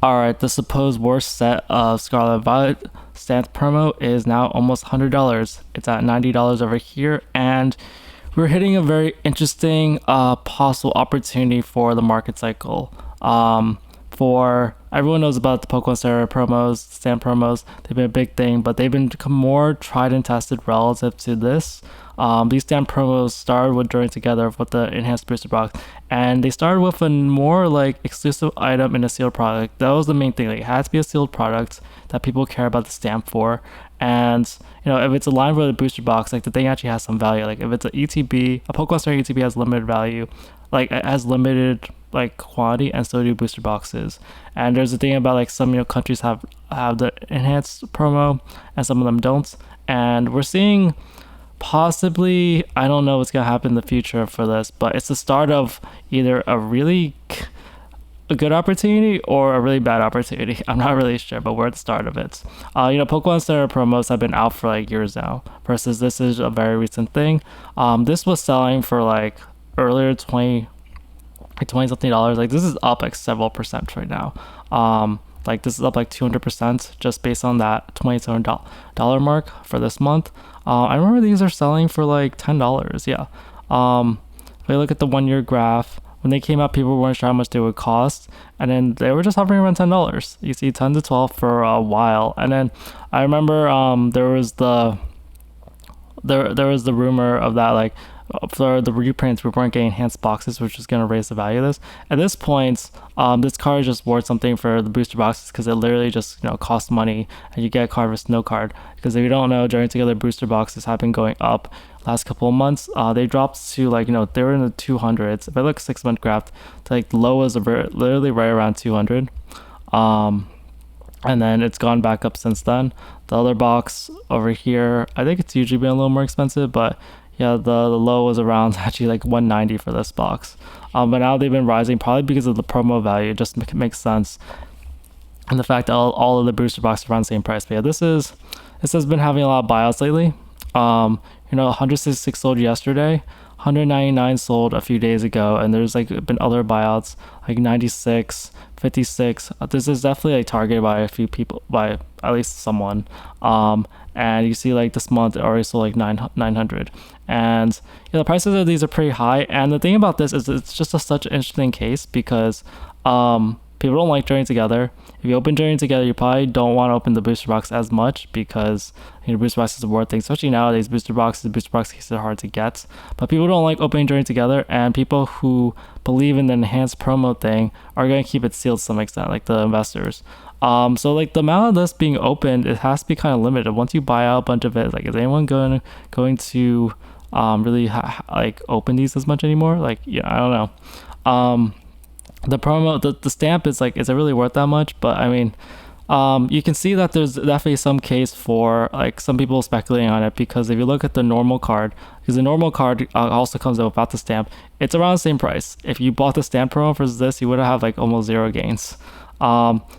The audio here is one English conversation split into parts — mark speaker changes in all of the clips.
Speaker 1: Alright, the supposed worst set of Scarlet Violet stamp promo is now almost $100. It's at $90 over here, and we're hitting a very interesting possible opportunity for the market cycle. For everyone knows about the Pokemon Center promos, stamp promos. They've been a big thing, but they've been more tried and tested relative to this. These stamp promos started with joining together with the enhanced booster box, and they started with a more like exclusive item in a sealed product. That was the main thing. Like, it had to be a sealed product that people care about the stamp for, and if it's aligned with a booster box, like the thing actually has some value. Like if it's an ETB, a Pokemon Center ETB has limited value, like it has limited like quantity, and so do booster boxes. And there's a thing about like some countries have the enhanced promo and some of them don't, and we're seeing possibly, I don't know what's gonna happen in the future for this, but it's the start of either a good opportunity or a really bad opportunity. I'm not really sure, but we're at the start of it. Pokemon Center promos have been out for like years now, versus this is a very recent thing. This was selling for like earlier 20 something dollars. Like this is up like several percent right now. Like this is up like 200% just based on that $27 mark for this month. I remember these are selling for like $10. Yeah. If we look at the 1 year graph, when they came out, people weren't sure how much they would cost, and then they were just hovering around $10. You see 10 to 12 for a while, and then I remember there was the rumor of that, like for the reprints, we weren't getting enhanced boxes, which was going to raise the value of this. At this point, this card is just worth something for the booster boxes, because it literally just costs money, and you get a card with no card. Because if you don't know, joining together booster boxes have been going up last couple of months. They dropped to like they were in the 200s. If I look 6 month graph, to like the low was literally right around 200. And then it's gone back up since then. The other box over here, I think it's usually been a little more expensive, but yeah, the low was around actually like 190 for this box. But now they've been rising, probably because of the promo value. It just makes sense, and the fact that all of the booster boxes are around the same price. But yeah, this has been having a lot of buyouts lately. 166 sold yesterday, 199 sold a few days ago, and there's like been other buyouts like 96, 56. This is definitely like targeted by a few people, by at least someone. And you see like this month it already sold like 900, and the prices of these are pretty high. And the thing about this is it's just such an interesting case, because people don't like joining together. If you open joining together, you probably don't want to open the booster box as much, because booster box is a worth thing, especially nowadays. Booster box cases are hard to get, but people don't like opening joining together, and people who believe in the enhanced promo thing are going to keep it sealed to some extent, like the investors. So like the amount of this being opened, it has to be kind of limited. Once you buy out a bunch of it, like is anyone going to really like open these as much anymore? Like I don't know. The promo, the stamp is like, is it really worth that much? But I mean, you can see that there's definitely some case for like some people speculating on it, because if you look at the normal card, because the normal card also comes out without the stamp, it's around the same price. If you bought the stamp promo for this, you would have like almost zero gains.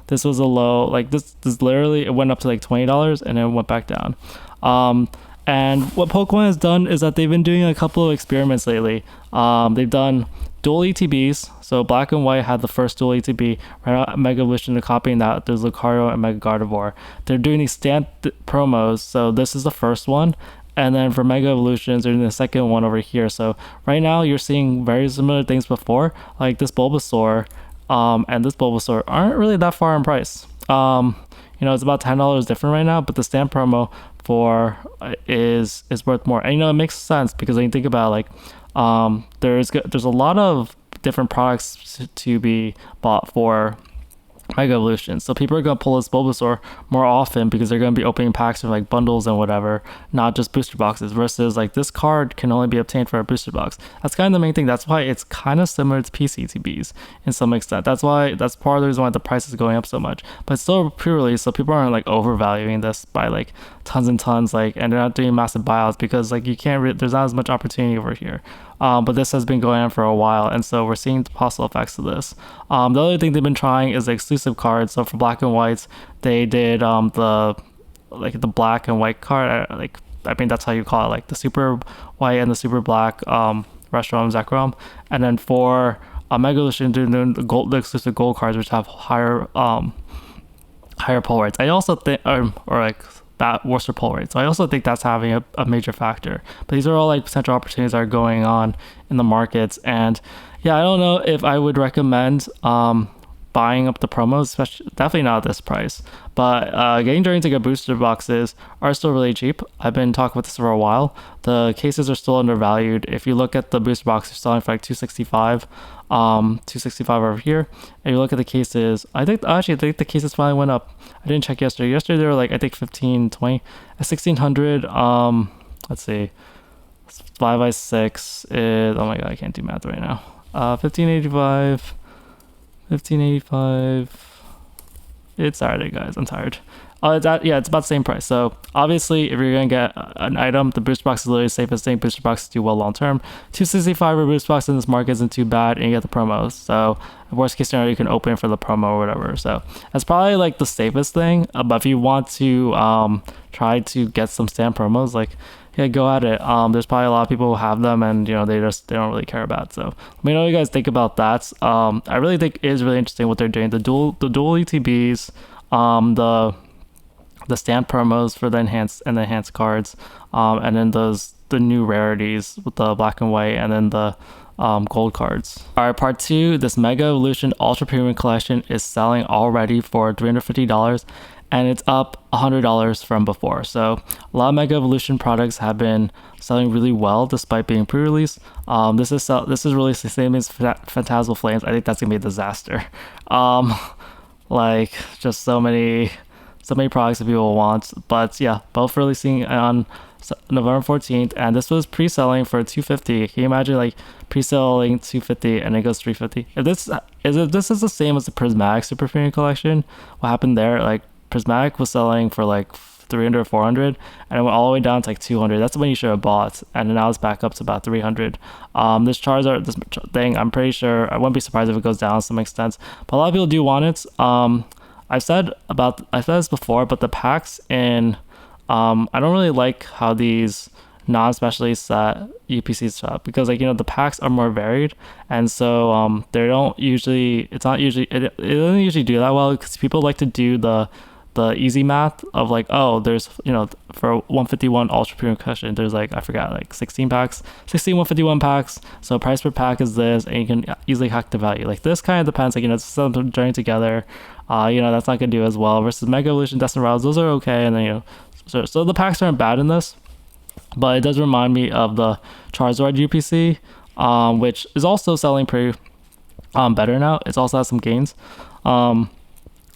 Speaker 1: This was a low, like this literally, it went up to like $20 and then it went back down. And what Pokemon has done is that they've been doing a couple of experiments lately. They've done dual ETBs. So Black and White had the first dual ETB. Right now, Mega Evolution, they're copying that. There's Lucario and Mega Gardevoir. They're doing these stamped promos. So this is the first one. And then for Mega Evolutions, they're doing the second one over here. So right now, you're seeing very similar things before. Like this Bulbasaur and this Bulbasaur aren't really that far in price. It's about $10 different right now, but the stamp promo for is worth more. And it makes sense, because when you think about like there's a lot of different products to be bought for Mega Evolution. So people are going to pull this Bulbasaur more often, because they're going to be opening packs of like bundles and whatever, not just booster boxes, versus like this card can only be obtained for a booster box. That's kind of the main thing. That's why it's kind of similar to PCTBs in some extent. That's part of the reason why the price is going up so much. But it's still pre-release, so people aren't like overvaluing this by like tons and tons, like, and they're not doing massive buyouts, because like you can't there's not as much opportunity over here. But this has been going on for a while, and so we're seeing the possible effects of this. The other thing they've been trying is exclusive cards. So for Black and Whites, they did the Black and White card. I mean that's how you call it, like the Super White and the Super Black Reshiram Zekrom. And then for Mega Evolution doing the exclusive gold cards, which have higher pull rates. I also think, or like that worse pull rate. So I also think that's having a major factor. But these are all like potential opportunities that are going on in the markets. And yeah, I don't know if I would recommend buying up the promos, especially definitely not at this price. But getting during to get booster boxes are still really cheap. I've been talking about this for a while. The cases are still undervalued. If you look at the booster boxes selling for like 265, 265 over here, and you look at the cases, I think the cases finally went up. I didn't check yesterday. Yesterday they were like, I think 1520 at 1600. Let's see, 5x6 is, oh my god, I can't do math right now. 1585. It's Saturday, guys. I'm tired. It's about the same price. So obviously, if you're gonna get an item, the booster box is literally the safest thing. Booster boxes do well long term. 265 for booster box in this market isn't too bad, and you get the promos. So worst case scenario, you can open for the promo or whatever. So that's probably like the safest thing. But if you want to try to get some stand promos, like, yeah, go at it. There's probably a lot of people who have them, and they don't really care about it. So let me know what you guys think about that. I really think it is really interesting what they're doing. The dual ETBs, the stamp promos for the enhanced cards, and then the new rarities with the black and white, and then the gold cards. All right, part 2. This Mega Evolution Ultra Premium Collection is selling already for $350. And it's up $100 from before. So a lot of Mega Evolution products have been selling really well despite being pre-release. This is released the same as Phantasmal Flames. I think that's gonna be a disaster. Like just so many products that people want. But yeah, both releasing on November 14th, and this was pre-selling for $250. Can you imagine like pre-selling $250 and it goes $350? If this is the same as the Prismatic Super Premium Collection, what happened there? Like Prismatic was selling for like 300 or 400, and it went all the way down to like 200. That's when you should have bought, and now it's back up to about 300. This Charizard thing, I'm pretty sure, I wouldn't be surprised if it goes down to some extent, but a lot of people do want it. I've said this before, but the packs in I don't really like how these non-specially set UPCs set, because like the packs are more varied, and so it doesn't usually do that well, because people like to do the easy math of like, oh, there's for 151 ultra premium collection, there's like, I forgot, like 16 151 packs, so price per pack is this, and you can easily hack the value. Like this kind of depends, like it's something joining together, that's not gonna do as well versus Mega Evolution, Destined Routes. Those are okay, and then so the packs aren't bad in this, but it does remind me of the Charizard UPC, which is also selling pretty better now. It's also has some gains.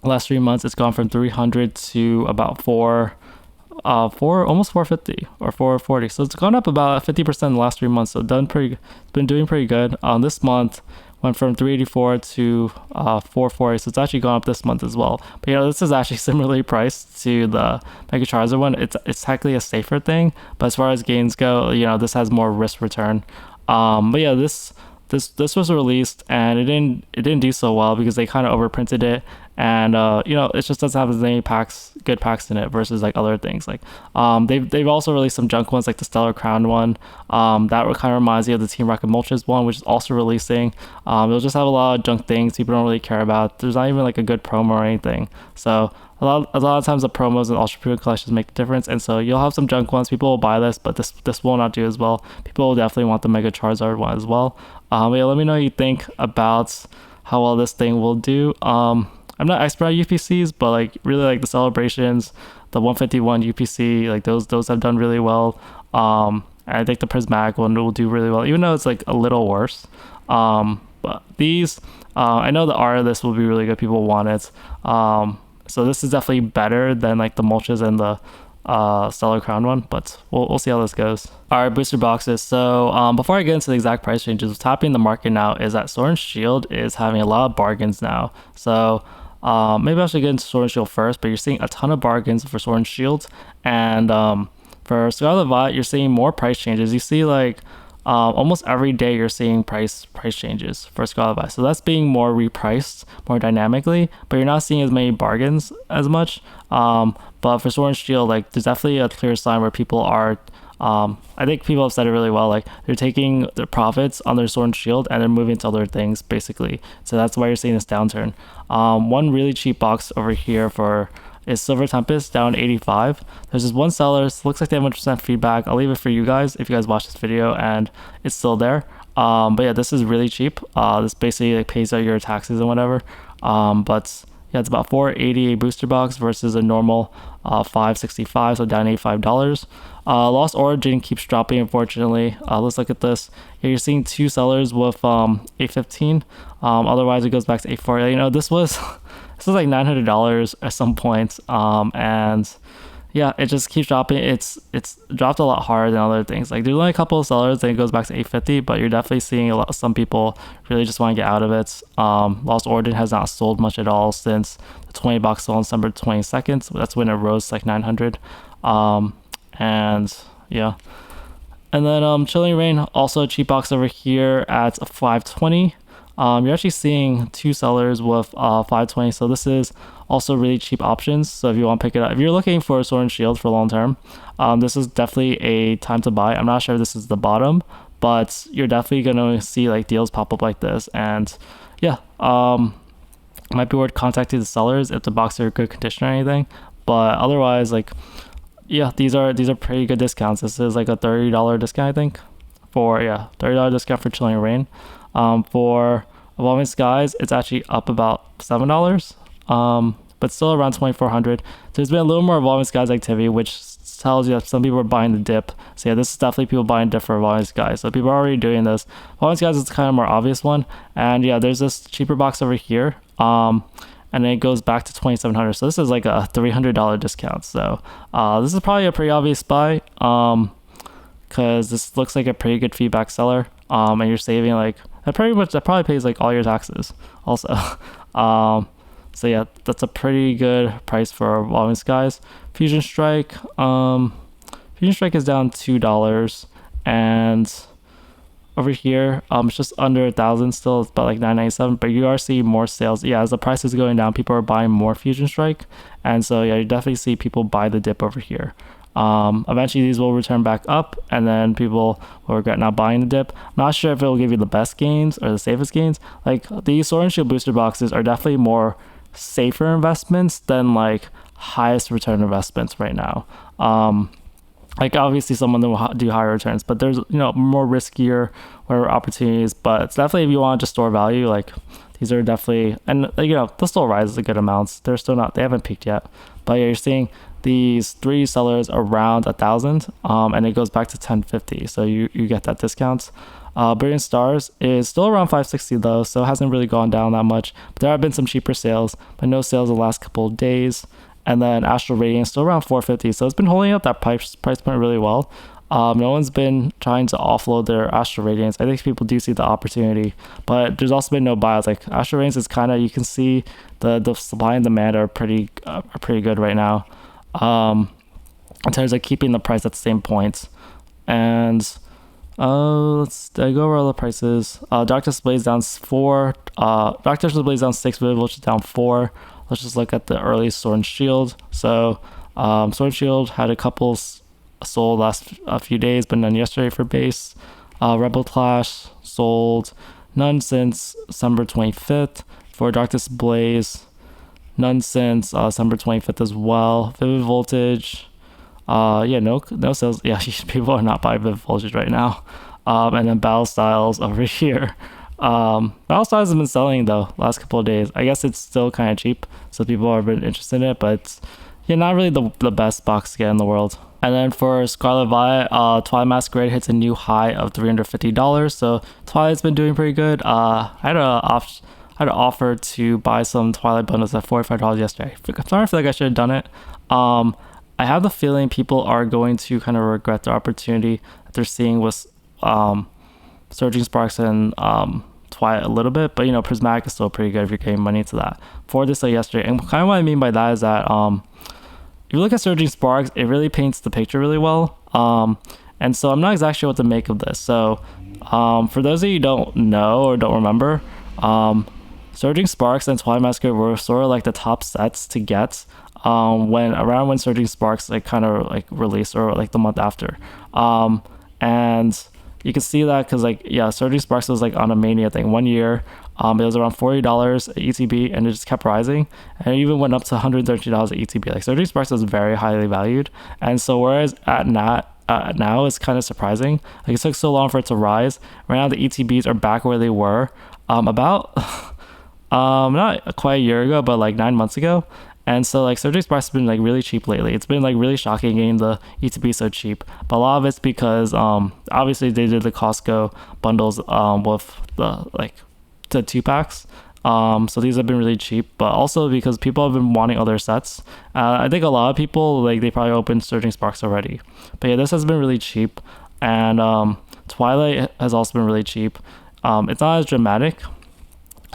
Speaker 1: Last 3 months, it's gone from 300 to about almost 450 or 440. So it's gone up about 50% in the last 3 months. So it's been doing pretty good. This month went from 384 to 440. So it's actually gone up this month as well. But this is actually similarly priced to the Mega Charizard one. It's technically a safer thing, but as far as gains go, this has more risk return. But yeah, this was released, and it didn't do so well because they kind of overprinted it, and it just doesn't have as many good packs in it versus like other things. Like they've also released some junk ones, like the Stellar Crown one, that kind of reminds me of the Team Rocket Moltres one, which is also releasing. It'll just have a lot of junk things people don't really care about. There's not even like a good promo or anything. So a lot of times the promos and ultra premium collections make the difference, and so you'll have some junk ones. People will buy this, but this will not do as well. People will definitely want the Mega Charizard one as well. Let me know what you think about how well this thing will do. I'm not expert at UPCs, but like really like the celebrations, the 151 UPC, like those have done really well. And I think the Prismatic one will do really well, even though it's like a little worse. But these, I know the art of this will be really good. People want it. So this is definitely better than like the Moltres and the Stellar Crown one, but we'll see how this goes. All right, booster boxes. So before I get into the exact price ranges, what's happening in the market now is that Sword and Shield is having a lot of bargains now. So maybe I should get into Sword and Shield first, but you're seeing a ton of bargains for Sword and Shield, and for Scarlet Violet, you're seeing more price changes. You see like almost every day you're seeing price changes for Scarlet Violet. So that's being more repriced more dynamically, but you're not seeing as many bargains as much. But for Sword and Shield, like there's definitely a clear sign where people are I think people have said it really well. Like they're taking their profits on their sword and shield and they're moving to other things basically. So that's why you're seeing this downturn. One really cheap box over here for is Silver Tempest down 85. There's this one seller. It looks like they have 100% feedback. I'll leave it for you guys if you guys watch this video and it's still there. But yeah, this is really cheap. This basically like pays out your taxes and whatever. But yeah, it's about 480 a booster box versus a normal 565, so down $85. Lost Origin keeps dropping, unfortunately. Let's look at this. Yeah, you're seeing two sellers with 815. Otherwise, it goes back to 840. You know, this was like $900 at some point. And yeah, it just keeps dropping. It's dropped a lot harder than other things. Like there's only a couple of sellers, then it goes back to 850. But you're definitely seeing some people really just want to get out of it. Lost Origin has not sold much at all since the 20 box sold on December 22nd. So that's when it rose to like 900. And yeah, and then Chilling Reign, also a cheap box over here at 520. You're actually seeing two sellers with 520, so this is also really cheap options. So if you want to pick it up, if you're looking for a Sword and Shield for long term, this is definitely a time to buy. I'm not sure if this is the bottom, but you're definitely gonna see like deals pop up like this. And yeah, it might be worth contacting the sellers if the boxes are in good condition or anything. But otherwise, like yeah, these are pretty good discounts. This is like a $30 discount, I think, for $30 discount for Chilling Reign. For Evolving Skies, it's actually up about $7, but still around 2,400. There's been a little more Evolving Skies activity, which tells you that some people are buying the dip. So yeah, this is definitely people buying dip for Evolving Skies. So people are already doing this. Evolving Skies is kind of more obvious one. And yeah, there's this cheaper box over here. And then it goes back to 2,700. So this is like a $300 discount. So this is probably a pretty obvious buy, because this looks like a pretty good feedback seller. And you're saving like that probably pays like all your taxes also. So yeah, that's a pretty good price for Evolving Skies. Fusion Strike is down $2, and over here it's just under 1,000 still. It's about like 997, but you are seeing more sales. Yeah, as the price is going down, people are buying more Fusion Strike, and so yeah, you definitely see people buy the dip over here. Eventually these will return back up, and then people will regret not buying the dip. I'm not sure if it will give you the best gains or the safest gains. Like these Sword and Shield booster boxes are definitely more safer investments than like highest return investments right now. Like obviously some of them will do higher returns, but there's more riskier or opportunities. But it's definitely, if you want to just store value, like these are definitely, and they'll still rise a good amounts. They're still not, they haven't peaked yet. But yeah, you're seeing these three sellers around 1,000, and it goes back to 1050. So you get that discount. Brilliant Stars is still around 560 though, so it hasn't really gone down that much. But there have been some cheaper sales, but no sales the last couple of days. And then Astral Radiance still around 450, so it's been holding up that price point really well. No one's been trying to offload their Astral Radiance. I think people do see the opportunity, but there's also been no buyouts. Like Astral Radiance is kind of, you can see the supply and demand are pretty good right now, in terms of keeping the price at the same point. And did I go over all the prices? Darkness Blaze down 4, Darkness Blaze down 6, Vivid Voltage down 4. Let's just look at the early Sword and Shield. So Sword and Shield had a couple sold last few days, but none yesterday for base. Rebel Clash sold, none since December 25th. For Darkness Blaze, none since December 25th as well. Vivid Voltage, no sales. Yeah, people are not buying Vivid Voltage right now. And then Battle Styles over here. Battle Styles has been selling though last couple of days. I guess it's still kind of cheap, so people have been interested in it, but not really the best box to get in the world. And then for Scarlet Violet, Twilight Masquerade hits a new high of $350. So Twilight's been doing pretty good. I had an offer to buy some Twilight bundles at $45 yesterday. I'm sorry, I feel like I should have done it. I have the feeling people are going to kind of regret the opportunity that they're seeing with Surging Sparks and Twilight a little bit, but Prismatic is still pretty good if you're getting money into that. For this yesterday, and kind of what I mean by that is that if you look at Surging Sparks, it really paints the picture really well. And so I'm not exactly sure what to make of this. So for those of you who don't know or don't remember, Surging Sparks and Twilight Massacre were sort of like the top sets to get when Surging Sparks like kind of like released, or like the month after. And you can see that because like, yeah, Surging Sparks was like on a mania thing 1 year. It was around $40 at ETB, and it just kept rising, and it even went up to $113 at ETB. Like, Surging Sparks is very highly valued, and so whereas at now it's kind of surprising. Like, it took so long for it to rise. Right now the ETBs are back where they were about not quite a year ago, but like 9 months ago. And so like Surging Sparks has been like really cheap lately. It's been like really shocking getting the ETB so cheap. But a lot of it's because obviously they did the Costco bundles with the like the 2 packs. So these have been really cheap, but also because people have been wanting other sets. I think a lot of people, like, they probably opened Surging Sparks already. But yeah, this has been really cheap. And Twilight has also been really cheap. It's not as dramatic,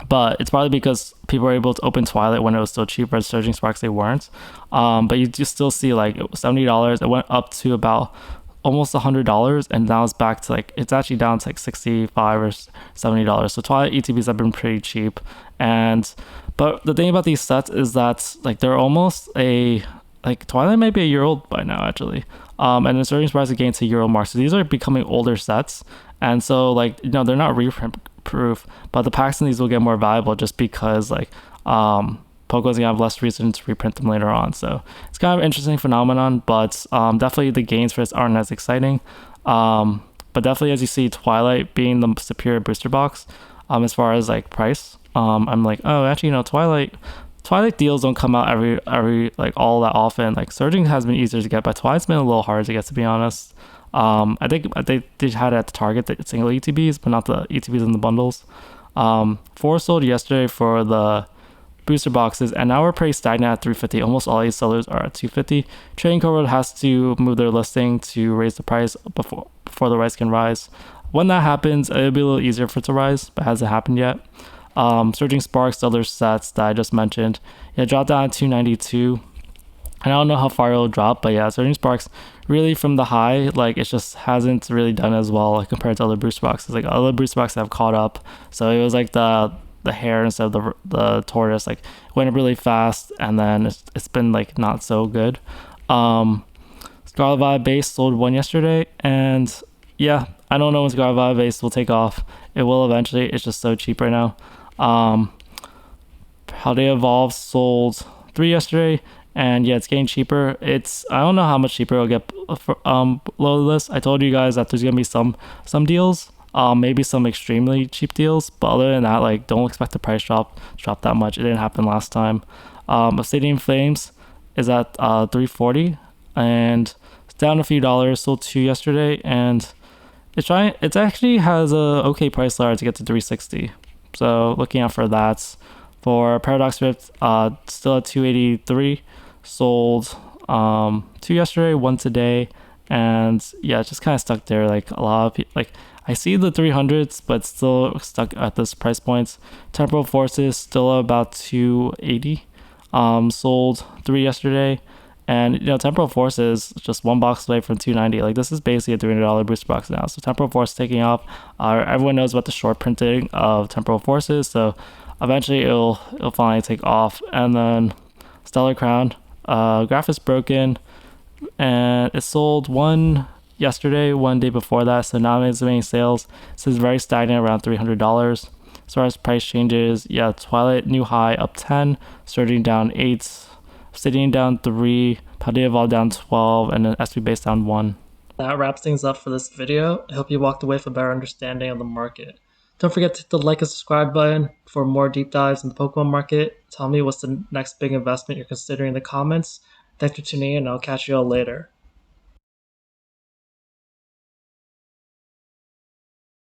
Speaker 1: but it's probably because people were able to open Twilight when it was still cheaper. As Surging Sparks, they weren't. But you just still see like $70. It went up to about almost $100, and now it's back to like, it's actually down to like $65 or $70. So Twilight ETBs have been pretty cheap. But the thing about these sets is that like they're almost like Twilight might be a year old by now actually. And then Surging Sparks again to year old mark. So these are becoming older sets, and so like, they're not reprint proof, but the packs in these will get more valuable just because like Pokemon's gonna have less reason to reprint them later on. So it's kind of an interesting phenomenon, but definitely the gains for this aren't as exciting. But definitely, as you see, Twilight being the superior booster box as far as like price. I'm like, oh, actually, Twilight deals don't come out every like all that often. Like, Surging has been easier to get, but Twilight's been a little hard to get, to be honest. I think they had it at the Target, the single ETBs, but not the ETBs in the bundles. 4 sold yesterday for the booster boxes, and now we're pretty stagnant at 350. Almost all these sellers are at 250. Trading Code has to move their listing to raise the price before the price can rise. When that happens, it'll be a little easier for it to rise, but it hasn't happened yet. Surging Sparks, the other sets that I just mentioned, dropped down to 292. And I don't know how far it'll drop, but yeah, Surging Sparks really from the high, like, it just hasn't really done as well, like, compared to other booster boxes. Like, other booster boxes have caught up. So it was like the hare instead of the tortoise, like, went up really fast, and then it's been like not so good. Scarlet Vibe base sold 1 yesterday, and yeah, I don't know when Scarlet Vibe base will take off. It will eventually. It's just so cheap right now. How They Evolve sold 3 yesterday, and yeah, it's getting cheaper. I don't know how much cheaper it'll get below this. I told you guys that there's gonna be some deals, maybe some extremely cheap deals, but other than that, like, don't expect the price drop that much. It didn't happen last time. Obsidian Flames is at 340, and it's down a few dollars. Sold 2 yesterday, and it actually has a okay price ladder to get to 360. So looking out for that. For Paradox Rift, still at 283, sold 2 yesterday, 1 today, and yeah, just kind of stuck there. Like, a lot of people, like, I see the 300s, but still stuck at this price points. Temporal Forces still about 280, sold 3 yesterday, and Temporal Forces just 1 box away from 290. Like, this is basically a $300 booster box now. So Temporal Force taking off. Everyone knows about the short printing of Temporal Forces, so eventually it'll finally take off. And then Stellar Crown, graph is broken, and it sold 1 yesterday, 1 day before that, so now it's making sales. This is very stagnant around $300. As far as price changes, yeah, Twilight new high up 10, Surging down 8, Obsidian down 3, How They Evolve down 12, and then SB Base down 1. That wraps things up for this video. I hope you walked away with a better understanding of the market. Don't forget to hit the like and subscribe button for more deep dives in the Pokemon market. Tell me what's the next big investment you're considering in the comments. Thanks for tuning in, and I'll catch you all later.